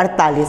48।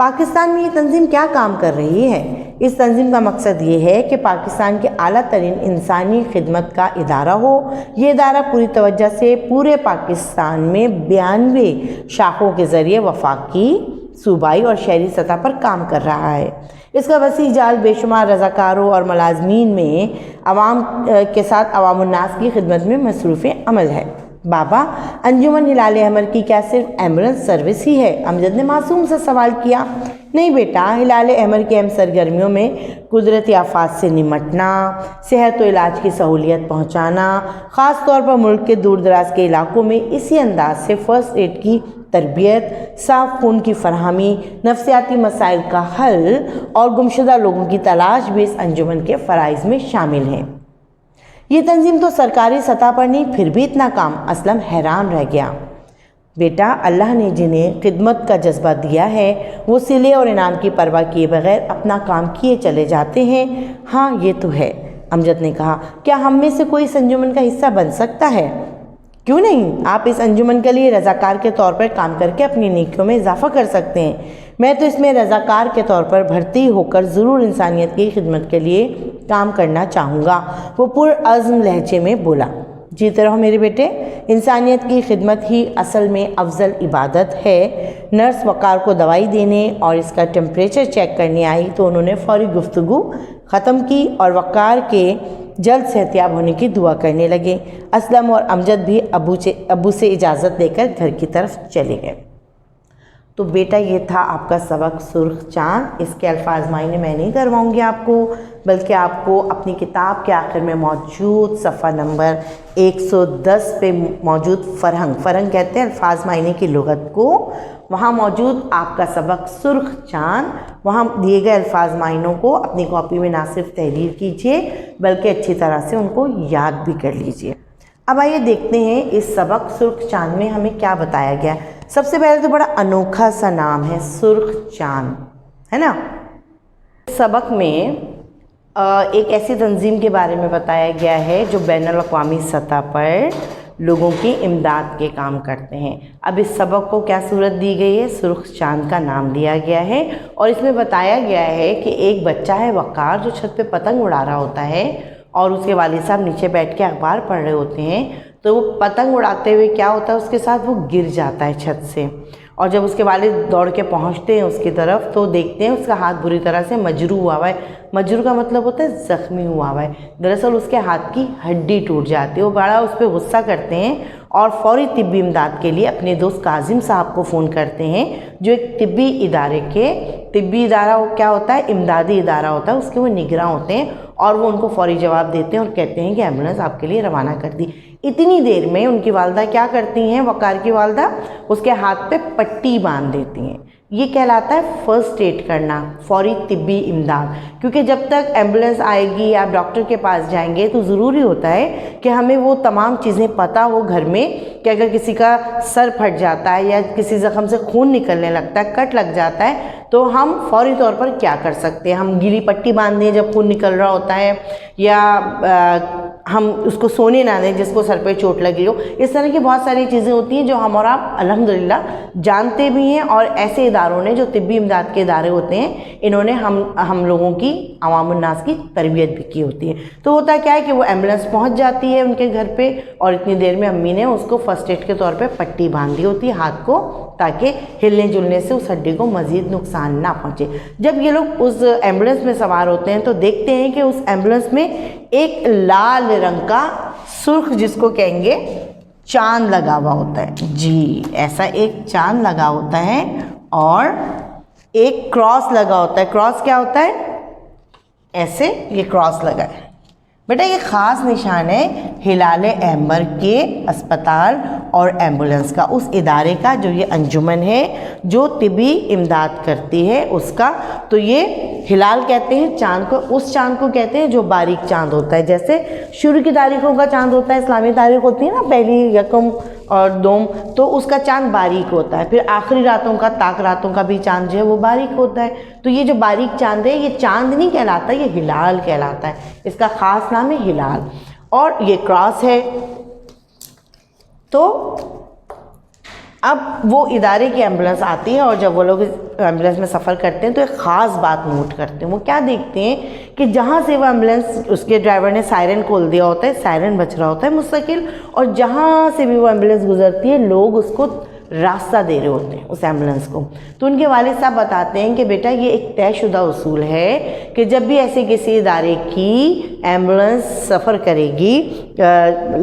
پاکستان میں یہ تنظیم کیا کام کر رہی ہے؟ اس تنظیم کا مقصد یہ ہے کہ پاکستان کے اعلیٰ ترین انسانی خدمت کا ادارہ ہو۔ یہ ادارہ پوری توجہ سے پورے پاکستان میں 92 شاخوں کے ذریعے وفاقی، صوبائی اور شہری سطح پر کام کر رہا ہے۔ اس کا وسیع جال بے شمار رضاکاروں اور ملازمین میں عوام کے ساتھ عوام الناس کی خدمت میں مصروف عمل ہے۔ بابا، انجمن ہلال احمر کی کیا صرف ایمبولینس سروس ہی ہے؟ امجد نے معصوم سے سوال کیا۔ نہیں بیٹا، ہلال احمر کی اہم سرگرمیوں میں قدرتی آفات سے نمٹنا، صحت و علاج کی سہولیت پہنچانا، خاص طور پر ملک کے دور دراز کے علاقوں میں اسی انداز سے فرسٹ ایڈ کی تربیت، صاف خون کی فراہمی، نفسیاتی مسائل کا حل اور گمشدہ لوگوں کی تلاش بھی اس انجمن کے فرائض میں شامل ہیں۔ یہ تنظیم تو سرکاری سطح پر نہیں، پھر بھی اتنا کام؟ اسلم حیران رہ گیا۔ بیٹا، اللہ نے جنہیں خدمت کا جذبہ دیا ہے وہ صلے اور انعام کی پرواہ کیے بغیر اپنا کام کیے چلے جاتے ہیں۔ ہاں یہ تو ہے، امجد نے کہا۔ کیا ہم میں سے کوئی اس انجمن کا حصہ بن سکتا ہے؟ کیوں نہیں؟ آپ اس انجمن کے لیے رضاکار کے طور پر کام کر کے اپنی نیکیوں میں اضافہ کر سکتے ہیں۔ میں تو اس میں رضاکار کے طور پر بھرتی ہو کر ضرور انسانیت کی خدمت کے لیے کام کرنا چاہوں گا، وہ پرعزم لہجے میں بولا۔ جیتے رہو میرے بیٹے، انسانیت کی خدمت ہی اصل میں افضل عبادت ہے۔ نرس وقار کو دوائی دینے اور اس کا ٹیمپریچر چیک کرنے آئی تو انہوں نے فوری گفتگو ختم کی اور وقار کے جلد صحتیاب ہونے کی دعا کرنے لگے۔ اسلم اور امجد بھی ابو سے اجازت لے کر گھر کی طرف چلے گئے۔ تو بیٹا یہ تھا آپ کا سبق سرخ چاند۔ اس کے الفاظ معنی میں نہیں کرواؤں گی آپ کو، بلکہ آپ کو اپنی کتاب کے آخر میں موجود صفحہ نمبر 110 پہ موجود فرہنگ کہتے ہیں الفاظ معنی کی لغت کو، وہاں موجود آپ کا سبق سرخ چاند، وہاں دیے گئے الفاظ معنوں کو اپنی کاپی میں نہ صرف تحریر کیجیے بلکہ اچھی طرح سے ان کو یاد بھی کر لیجیے۔ اب آئیے دیکھتے ہیں اس سبق سرخ چاند میں ہمیں کیا بتایا گیا۔ سب سے پہلے تو بڑا انوکھا سا نام ہے سرخ چاند، ہے نا۔ سبق میں ایک ایسی تنظیم کے بارے میں بتایا گیا ہے جو بین الاقوامی سطح پر لوگوں کی امداد کے کام کرتے ہیں۔ اب اس سبق کو کیا صورت دی گئی ہے؟ سرخ چاند کا نام دیا گیا ہے، اور اس میں بتایا گیا ہے کہ ایک بچہ ہے وقار جو چھت پہ پتنگ اڑا رہا ہوتا ہے اور اس کے والد صاحب نیچے بیٹھ کے اخبار پڑھ رہے ہوتے ہیں، تو وہ پتنگ اڑاتے ہوئے کیا ہوتا ہے اس کے ساتھ، وہ گر جاتا ہے چھت سے، اور جب اس کے والد دوڑ کے پہنچتے ہیں اس کی طرف تو دیکھتے ہیں اس کا ہاتھ بری طرح سے مجروح ہوا ہوا ہے۔ مجروح کا مطلب ہوتا ہے زخمی ہوا ہوا ہے، دراصل اس کے ہاتھ کی ہڈی ٹوٹ جاتی ہے۔ وہ بڑا اس پہ غصہ کرتے ہیں اور فوری طبی امداد کے لیے اپنے دوست کاظم صاحب کو فون کرتے ہیں جو ایک طبی ادارہ کیا ہوتا ہے، امدادی ادارہ ہوتا ہے، اس کے وہ نگراں ہوتے ہیں، اور وہ ان کو فوری جواب دیتے ہیں اور کہتے ہیں کہ ایمبولینس آپ کے لیے روانہ کر دی۔ اتنی دیر میں ان کی والدہ کیا کرتی ہیں، وقار کی والدہ اس کے ہاتھ پہ پٹی باندھ دیتی ہیں۔ یہ کہلاتا ہے فرسٹ ایڈ کرنا، فوری طبی امداد، کیونکہ جب تک ایمبولینس آئے گی یا آپ ڈاکٹر کے پاس جائیں گے تو ضروری ہوتا ہے کہ ہمیں وہ تمام چیزیں پتہ ہو گھر میں، کہ اگر کسی کا سر پھٹ جاتا ہے یا کسی زخم سے خون نکلنے لگتا ہے، کٹ لگ جاتا ہے، تو ہم فوری طور پر کیا کر سکتے ہیں۔ ہم گیلی پٹی باندھ دیں جب خون نکل رہا ہوتا ہے، یا ہم اس کو سونے نہ دیں جس کو سر پہ چوٹ لگی ہو۔ اس طرح کی بہت ساری چیزیں ہوتی ہیں جو ہم اور آپ الحمدللہ جانتے بھی ہیں، اور ایسے اداروں نے جو طبی امداد کے ادارے ہوتے ہیں انہوں نے ہم لوگوں کی، عوام الناس کی تربیت بھی کی ہوتی ہے۔ تو ہوتا کیا ہے کہ وہ ایمبولینس پہنچ جاتی ہے ان کے گھر پہ، اور اتنی دیر میں امی نے اس کو فرسٹ ایڈ کے طور پہ پٹی باندھی ہوتی ہے ہاتھ کو، تاکہ ہلنے جلنے سے اس ہڈی کو مزید نقصان نہ پہنچے۔ جب یہ لوگ اس ایمبولینس میں سوار ہوتے ہیں تو دیکھتے ہیں کہ اس ایمبولینس میں ایک لال رنگ کا سرخ، جس کو کہیں گے چاند لگا ہوا ہوتا ہے۔ جی ایسا ایک چاند لگا ہوتا ہے اور ایک کراس لگا ہوتا ہے۔ کراس کیا ہوتا ہے؟ ایسے یہ کراس لگا ہے بیٹا، یہ خاص نشان ہے ہلال احمر کے اسپتال اور ایمبولینس کا، اس ادارے کا جو یہ انجمن ہے جو طبی امداد کرتی ہے اس کا۔ تو یہ ہلال کہتے ہیں چاند کو، اس چاند کو کہتے ہیں جو باریک چاند ہوتا ہے، جیسے شروع کی تاریخوں کا چاند ہوتا ہے، اسلامی تاریخ ہوتی ہے نا، پہلی، یکم اور دوم، تو اس کا چاند باریک ہوتا ہے۔ پھر آخری راتوں کا، تاک راتوں کا بھی چاند جو ہے وہ باریک ہوتا ہے۔ تو یہ جو باریک چاند ہے یہ چاند نہیں کہلاتا، یہ ہلال کہلاتا ہے، اس کا خاص نام ہے ہلال، اور یہ کراس ہے۔ تو اب وہ ادارے کی ایمبولینس آتی ہے اور جب وہ لوگ ایمبولینس میں سفر کرتے ہیں تو ایک خاص بات نوٹ کرتے ہیں. وہ کیا دیکھتے ہیں کہ جہاں سے وہ ایمبولینس اس کے ڈرائیور نے سائرن کھول دیا ہوتا ہے, سائرن بج رہا ہوتا ہے مستقل, اور جہاں سے بھی وہ ایمبولینس گزرتی ہے لوگ اس کو راستہ دے رہے ہوتے ہیں اس ایمبولینس کو. تو ان کے والد صاحب بتاتے ہیں کہ بیٹا یہ ایک طے شدہ اصول ہے کہ جب بھی ایسے کسی ادارے کی ایمبولینس سفر کرے گی,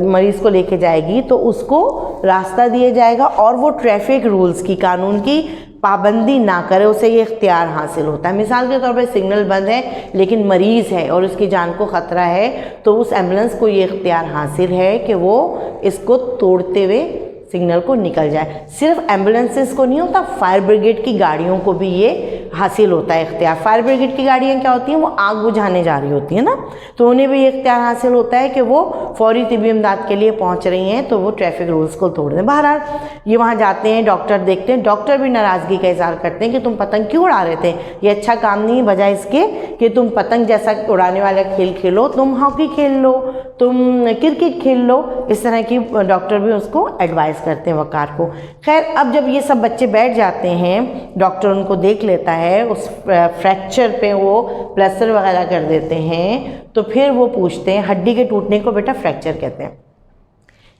مریض کو لے کے جائے گی, تو اس کو راستہ دیا جائے گا اور وہ ٹریفک رولز کی, قانون کی پابندی نہ کرے, اسے یہ اختیار حاصل ہوتا ہے. مثال کے طور پہ سگنل بند ہے لیکن مریض ہے اور اس کی جان کو خطرہ ہے, تو اس ایمبولینس کو یہ اختیار حاصل ہے کہ وہ اس کو توڑتے ہوئے سگنل کو نکل جائے. صرف ایمبولینسز کو نہیں ہوتا, فائر بریگیڈ کی گاڑیوں کو بھی یہ حاصل ہوتا ہے اختیار. فائر بریگیڈ کی گاڑیاں کیا ہوتی ہیں, وہ آگ بجھانے جا رہی ہوتی ہیں نا, تو انہیں بھی یہ اختیار حاصل ہوتا ہے کہ وہ فوری طبی امداد کے لیے پہنچ رہی ہیں تو وہ ٹریفک رولز کو توڑ دیں. بہرحال یہ وہاں جاتے ہیں, ڈاکٹر دیکھتے ہیں, ڈاکٹر بھی ناراضگی کا اظہار کرتے ہیں کہ تم پتنگ کیوں اڑا رہے تھے, یہ اچھا کام نہیں, بجائے اس کے کہ تم پتنگ جیسا اڑانے والا کھیل کھیلو, تم ہاکی کھیل لو, تم کرکٹ کھیل لو. اس طرح کی ڈاکٹر بھی اس کو ایڈوائز کرتے ہیں وقار کو. خیر اب جب یہ سب بچے بیٹھ جاتے ہیں, ڈاکٹر ان کو دیکھ لیتا ہے, اس فریکچر پہ وہ پلسٹر وغیرہ کر دیتے ہیں, تو پھر وہ پوچھتے ہیں, ہڈی کے ٹوٹنے کو بیٹا فریکچر کہتے ہیں,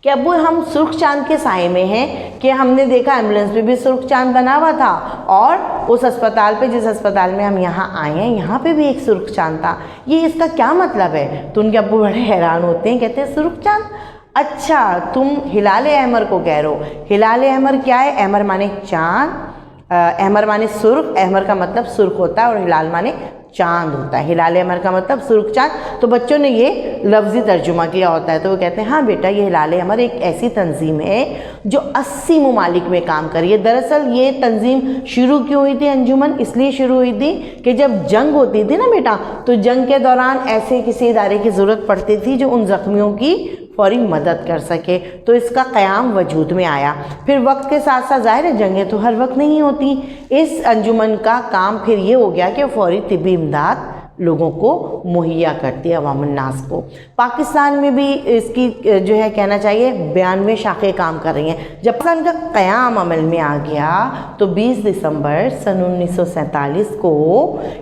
کہ ابو ہم سرخ چاند کے سائے میں ہیں, کہ ہم نے دیکھا ایمبولینس میں بھی سرخ چاند بنا ہوا تھا اور اس اسپتال پہ جس اسپتال میں ہم یہاں آئے ہیں یہاں پہ بھی ایک سرخ چاند تھا, یہ اس کا کیا مطلب ہے؟ تو ان کے ابو بڑے حیران ہوتے ہیں, کہتے ہیں سرخ چاند, اچھا تم ہلال احمر کو کہہ رہو. ہلال احمر کیا ہے؟ احمر مانے چاند, احمر مانے سرخ, احمر کا مطلب سرخ ہوتا ہے اور ہلال مانے چاند ہوتا ہے. ہلال احمر کا مطلب سرخ چاند. تو بچوں نے یہ لفظی ترجمہ کیا ہوتا ہے, تو وہ کہتے ہیں ہاں بیٹا یہ ہلال احمر ایک ایسی تنظیم ہے جو 80 ممالک میں کام کر رہی ہے. دراصل یہ تنظیم شروع کیوں ہوئی تھی انجمن؟ اس لیے شروع ہوئی تھی کہ جب جنگ ہوتی تھی نا بیٹا, تو جنگ کے دوران ایسے کسی ادارے کی ضرورت پڑتی تھی جو ان زخمیوں کی فوری مدد کر سکے, تو اس کا قیام وجود میں آیا. پھر وقت کے ساتھ ساتھ ظاہر ہے جنگیں تو ہر وقت نہیں ہوتی, اس انجمن کا کام پھر یہ ہو گیا کہ فوری طبی امداد لوگوں کو مہیا کرتی ہے, عوام الناس کو. پاکستان میں بھی اس کی جو ہے کہنا چاہیے 92 شاخیں کام کر رہی ہیں. جب پاکستان کا قیام عمل میں آ گیا تو 20 دسمبر سن 1947 کو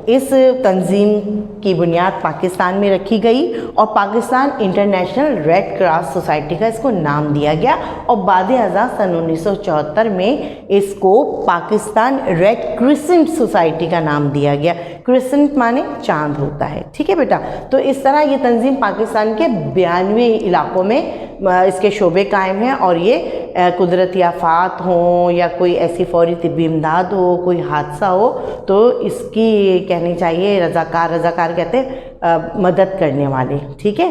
اس تنظیم کی بنیاد پاکستان میں رکھی گئی اور Pakistan international red cross society کا اس کو نام دیا گیا, اور بعد ازاں سن 1974 میں اس کو پاکستان ریڈ کرسنٹ سوسائٹی کا نام دیا گیا. کرسنٹ مانے چاند ہوتا ہے, ٹھیک ہے بیٹا. تو اس طرح یہ تنظیم پاکستان کے 92 علاقوں میں اس کے شعبے قائم ہیں, اور یہ قدرتی آفات ہوں یا کوئی ایسی فوری طبی امداد ہو, کوئی حادثہ ہو, تو اس کی کہنی چاہیے رضاکار کہتے ہیں مدد کرنے والے, ٹھیک ہے.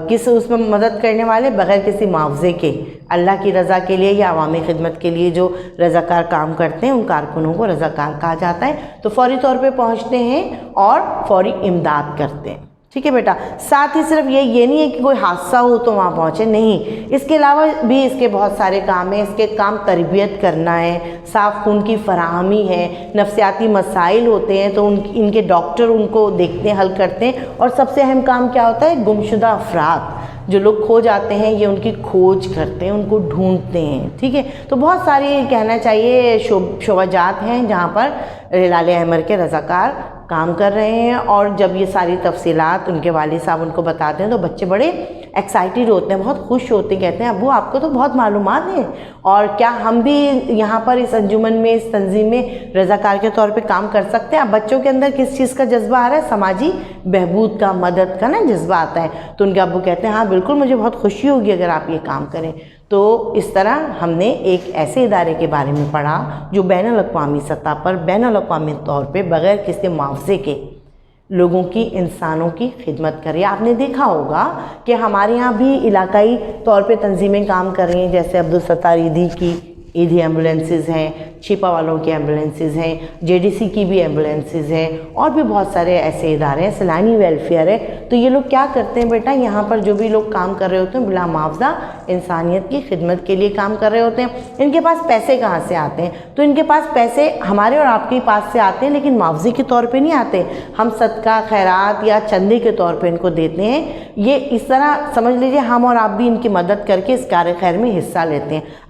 کس اس میں مدد کرنے والے؟ بغیر کسی معاوضے کے, اللہ کی رضا کے لیے یا عوامی خدمت کے لیے جو رضاکار کام کرتے ہیں ان کارکنوں کو رضاکار کہا جاتا ہے. تو فوری طور پہ پہنچتے ہیں اور فوری امداد کرتے ہیں, ٹھیک ہے بیٹا. ساتھ ہی صرف یہ نہیں ہے کہ کوئی حادثہ ہو تو وہاں پہنچے, نہیں, اس کے علاوہ بھی اس کے بہت سارے کام ہیں. اس کے کام تربیت کرنا ہے, صاف خون کی فراہمی ہے, نفسیاتی مسائل ہوتے ہیں تو ان کے ڈاکٹر ان کو دیکھتے ہیں, حل کرتے ہیں. اور سب سے اہم کام کیا ہوتا ہے؟ گمشدہ افراد جو لوگ کھو جاتے ہیں یہ ان کی کھوج کرتے ہیں, ان کو ڈھونڈتے ہیں, ٹھیک ہے. تو بہت ساری کہنا چاہیے شعبہ جات ہیں جہاں پر ہلال احمر کے رضاکار کام کر رہے ہیں. اور جب یہ ساری تفصیلات ان کے والد صاحب ان کو بتاتے ہیں تو بچے بڑے ایکسائٹیڈ ہوتے ہیں, بہت خوش ہوتے ہیں, کہتے ہیں ابو آپ کو تو بہت معلومات ہیں, اور کیا ہم بھی یہاں پر اس انجمن میں, اس تنظیم میں رضاکار کے طور پہ کام کر سکتے ہیں؟ اب بچوں کے اندر کس چیز کا جذبہ آ رہا ہے؟ سماجی بہبود کا, مدد کا نا جذبہ آتا ہے. تو ان کے ابو کہتے ہیں ہاں بالکل, مجھے بہت خوشی ہوگی اگر آپ یہ کام کریں. تو اس طرح ہم نے ایک ایسے ادارے کے بارے میں پڑھا جو بین الاقوامی سطح پر, بین الاقوامی طور پہ بغیر کسی معاوضے کے لوگوں کی, انسانوں کی خدمت کر رہی ہے. آپ نے دیکھا ہوگا کہ ہمارے یہاں بھی علاقائی طور پہ تنظیمیں کام کر رہی ہیں, جیسے عبدالستار ایدھی کی ایدھی ایمبولینسز ہیں, چھپا والوں کی ایمبولینسز ہیں, JDC کی بھی ایمبولینسز ہیں, اور بھی بہت سارے ایسے ادارے ہیں, سیلانی ویلفیئر ہے. تو یہ لوگ کیا کرتے ہیں بیٹا, یہاں پر جو بھی لوگ کام کر رہے ہوتے ہیں بلا معاوضہ انسانیت کی خدمت کے لیے کام کر رہے ہوتے ہیں. ان کے پاس پیسے کہاں سے آتے ہیں؟ تو ان کے پاس پیسے ہمارے اور آپ کے پاس سے آتے ہیں, لیکن معاوضے کے طور پہ نہیں آتے. ہم صدقہ خیرات یا چندے کے طور پہ ان کو دیتے ہیں. یہ اس طرح سمجھ لیجئے ہم اور آپ بھی ان کی مدد کر کے اس کار خیر میں حصہ لیتے ہیں.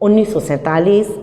1947।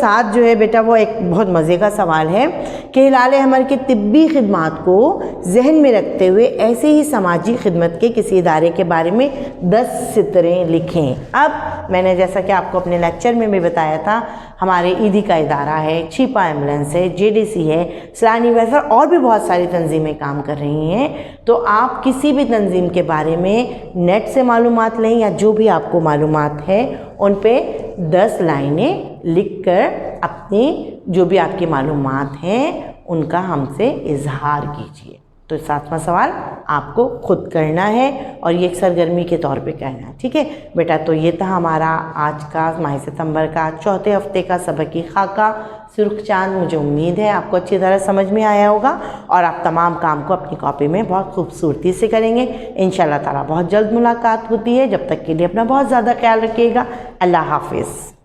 7 جو ہے بیٹا وہ ایک بہت مزے کا سوال ہے کہ ہلال احمر کے طبی خدمات کو ذہن میں رکھتے ہوئے ایسے ہی سماجی خدمت کے کسی ادارے کے بارے میں 10 سطریں لکھیں۔ اب میں نے جیسا کہ آپ کو اپنے لیکچر میں بھی بتایا تھا، ہمارے ایدی کا ادارہ ہے، چھپا ایمبولینس ہے، JDC ہے، سیلانی ویلفیئر اور بھی بہت ساری تنظیمیں کام کر رہی ہیں۔ تو آپ کسی بھی تنظیم کے بارے میں نیٹ سے معلومات لیں یا جو بھی آپ کو معلومات ہے ان پہ 10 لائنیں لکھ کر اپنی جو بھی آپ کی معلومات ہیں ان کا ہم سے اظہار کیجیے۔ تو 7واں سوال آپ کو خود کرنا ہے اور یہ ایک سرگرمی کے طور پہ کرنا ہے، ٹھیک ہے بیٹا؟ تو یہ تھا ہمارا آج کا ماہ ستمبر کا چوتھے ہفتے کا سبق کی خاکہ سرخ چاند۔ مجھے امید ہے آپ کو اچھی طرح سمجھ میں آیا ہوگا اور آپ تمام کام کو اپنی کاپی میں بہت خوبصورتی سے کریں گے۔ انشاءاللہ تعالیٰ بہت جلد ملاقات ہوتی ہے، جب تک کے لیے اپنا بہت زیادہ خیال رکھیے گا۔ اللہ حافظ۔